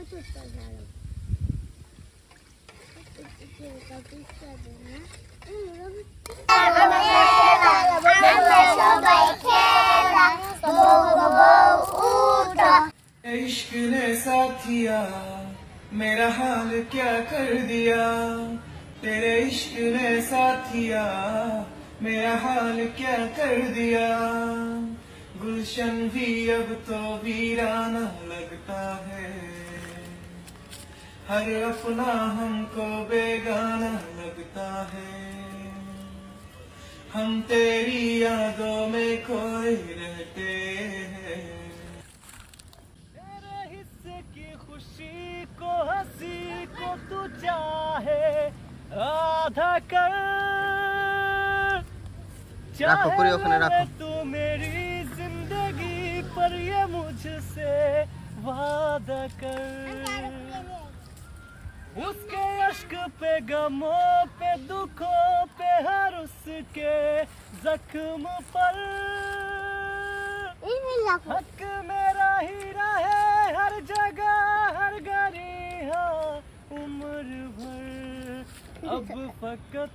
इश्क ने साथिया मेरा हाल क्या कर दिया, तेरे इश्क ने साथिया मेरा हाल क्या कर दिया। गुलशन भी अब तो वीराना लगता है, हर अपना हमको बेगाना लगता है। हम तेरी यादों में खोए रहते हैं। तेरे हिस्से की खुशी को हंसी को तू चाहे आधा कर, चाहे तू मेरी जिंदगी पर ये मुझसे वादा कर। उसके अश्क पे गमों पे दुखों पे हर उसके जख्म पर हक मेरा ही रहे हर जगह हर घड़ी हाँ उम्र भर। अब फकत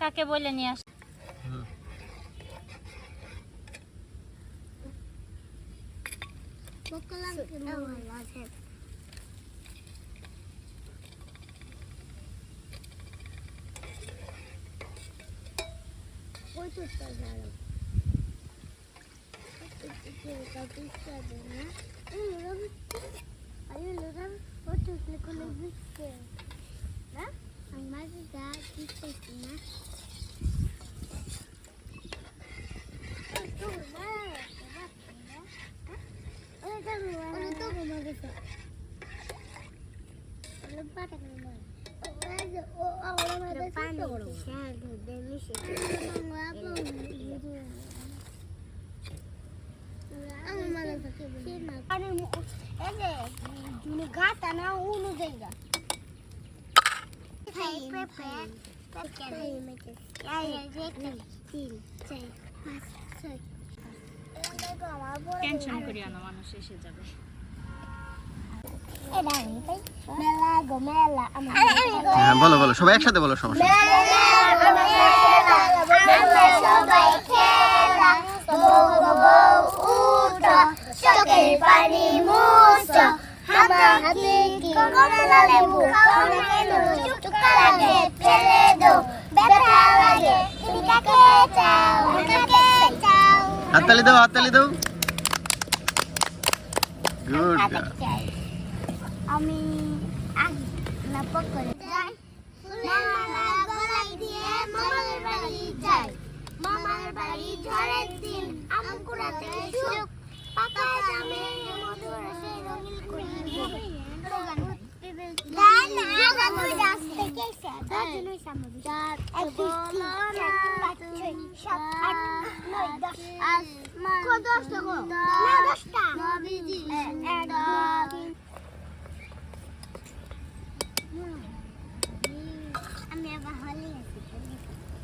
কাকে বলে নিয়ে আস। টেনশন করিও না, মানুষ এসে যাবে। হ্যাঁ বলো বলো, সবাই একসাথে বলো, সমস্যা হাততালি দাও, হাততালি দাও। গুড। আমি নাপক করে যাই, মামা গলাই দিয়ে মামার বাড়ি যাই, মামার বাড়ি ঝড়ের দিন আম কুড়াতে সুখ, পাকা জামে মধুর রসে রঙিন করে গান আগা কই রাস্তা কেসে দাজনই সামনে 4 1 2 3 4 5 6 7 8 9 10 আসমান কত 10টা গো না 10টা নবীজি আমি আবার হলি আছি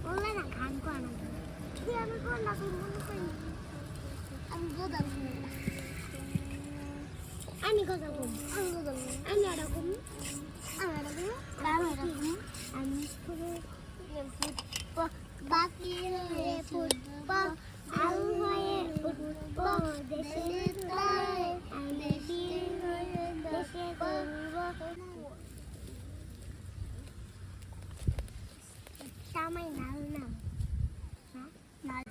বললে না গান কোন কি আমি কোন না মনে করি আমি গোদা আমি গোদা আমি এরকম আমি বাকি ফুটবল আউ হয়ে ফুটবল দেশের তাই আমি দেশে করব সামাই নাল নাম নাল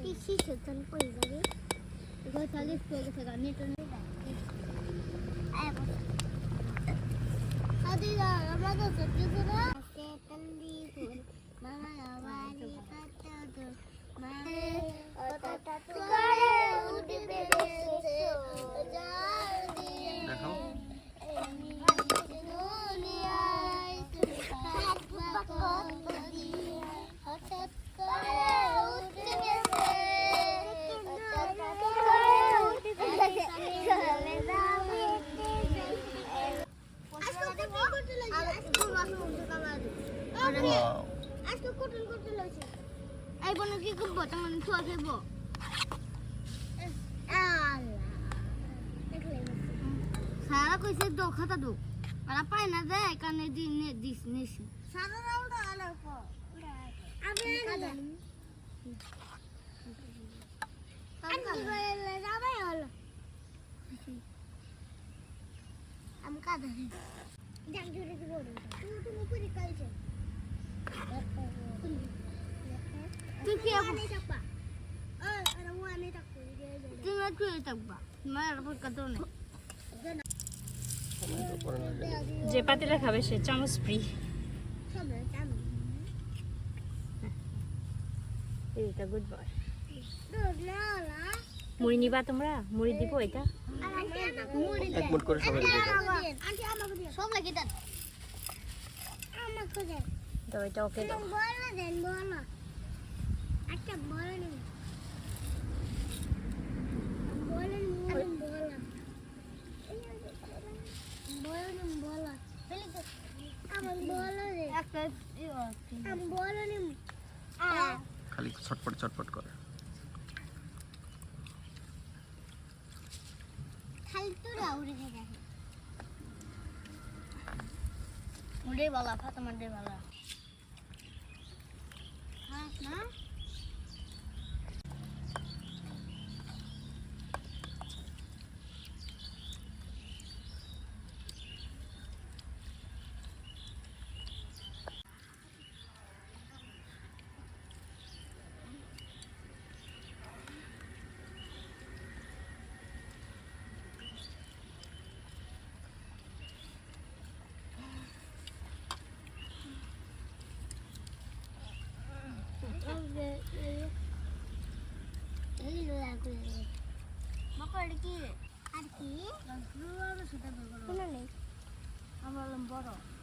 পিসি সেতন কই যাবে গো তাহলে স্কুলে থেকে নেটন আয় বস আদি আমরা তো সত্যি করে সে তন্দি ফুল মামা বাড়ি কত দূর মারে ওটা করে আমি তো দেব আল্লাহ সারা কইছে দো খাতা দো আর পাই না দে কানে দিস নিছি সারা রাউন্ড আলার পর আমি I'm kada. Jangan juri di bawah. Tunggu aku di kalja. Tu siapa? Siapa? Ada wanita tak? Tunggu aku tak ba. Mana apa kata ni? যে পাতিলে খাবে সে চামচ ফ্রি। এইটা গুড বয়। মুড়ি নিবা তোমরা? মুড়ি দিব এটা? এক মুঠ করে সবাই দিয়ে দাও। আন্টি আমাকে দিও। সব লাগি দেন। আমাকে দেন। তো এটা ওকে দাও। বল দেন বল। আচ্ছা বল নিন। বলেন বল। বলেন বল। পেলে তো আমার বল দে। একটা আমি বল নিন। খালি ছটপট ছটপট করে। খালি তো রাউরে থাকে মুড়ে বালা ফাতেমা দে বালা হ্যাঁ না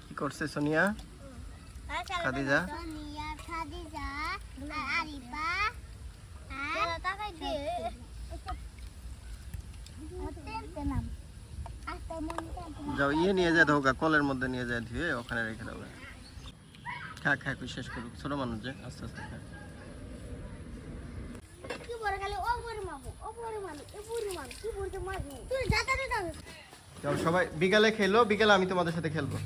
কি করছে সোনিয়া? খাদিজা যাও ইয়ে নিয়ে যায় ধোকা কলের মধ্যে নিয়ে যায় ধুয়ে ওখানে রেখে দেবে। খা খা তুই শেষ করুক, ছোট মানুষ যে আস্তে আস্তে খা। যাও সবাই বিকালে খেলো, বিকালে আমি তোমাদের সাথে খেলবো।